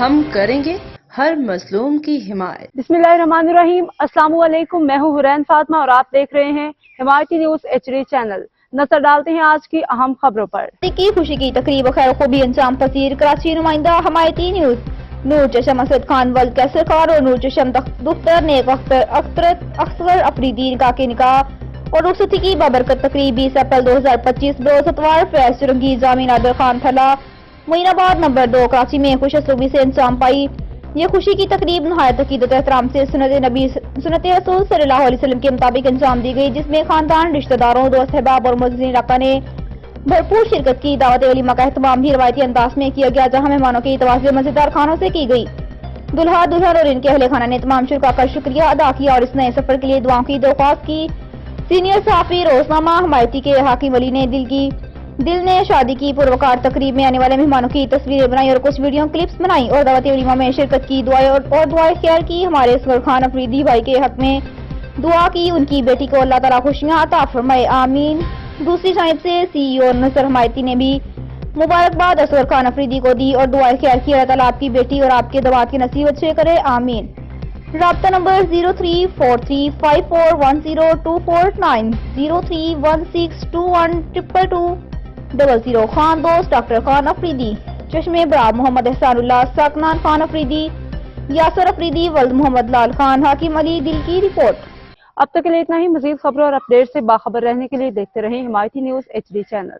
ہم کریں گے ہر مظلوم کی حمایت۔ بسم اللہ الرحمن الرحیم۔ السلام علیکم، میں ہوں حرین فاطمہ اور آپ دیکھ رہے ہیں حمایتی نیوز HD چینل۔ نظر ڈالتے ہیں آج کی اہم خبروں پر۔ خوشی کی تقریب خیر خوبی انجام پذیر کراچی نمائندہ حمایتی نیوز نور چشم اسد خان ولد کیسر خان اور نور چشم دختر نیک اختر افریدی کا کے نکاح اور رخصتی کی بابرکت تقریب 20 اپریل 2025 بروز اتوار فیض چرنگی جامی نادر خان تھلا معین آباد نمبر 2 کراچی میں خوش اسلوبی سے انجام پائی۔ یہ خوشی کی تقریب نہایت عقیدت احترام سے سنت رسول صلی اللہ علیہ وسلم کے مطابق انجام دی گئی، جس میں خاندان، رشتہ داروں، دوست احباب اور معززین علاقہ نے بھرپور شرکت کی۔ دعوت ولیمہ کا اہتمام بھی روایتی انداز میں کیا گیا، جہاں مہمانوں کی توازی مزیدار کھانوں سے کی گئی۔ دلہا دلہن اور ان کے اہل خانہ نے تمام شرکاء کا شکریہ ادا کیا اور اس نئے سفر کے لیے دعاؤں کی درخواست کی۔ سینئر صحافی روزنامہ حمایتی کے حاکم علی نے دل نے شادی کی پروقار تقریب میں آنے والے مہمانوں کی تصویریں بنائی اور کچھ ویڈیو کلپس بنائی اور دعوت ولیمہ میں شرکت کی، دعائیں اور دعائیں خیر کی۔ ہمارے اصغر خان افریدی بھائی کے حق میں دعا کی، ان کی بیٹی کو اللہ تعالیٰ خوشیاں عطا فرمائے، آمین۔ دوسری جانب سے CEO نصر حمایتی نے بھی مبارکباد اصغر خان افریدی کو دی اور دعائیں خیر کی، اللہ تعالیٰ آپ کی بیٹی اور آپ کے داماد کی نصیب اچھے کرے، آمین۔ رابطہ نمبر 0343541024 0316212200 خان دوست ڈاکٹر خان افریدی، چشمے براب محمد احسان اللہ، ساکنان خان افریدی، یاسر افریدی ولد محمد لال خان، حاکم علی دل کی رپورٹ۔ اب تک کے لیے اتنا ہی۔ مزید خبروں اور اپڈیٹ سے باخبر رہنے کے لیے دیکھتے رہیں حمایتی نیوز HD چینل۔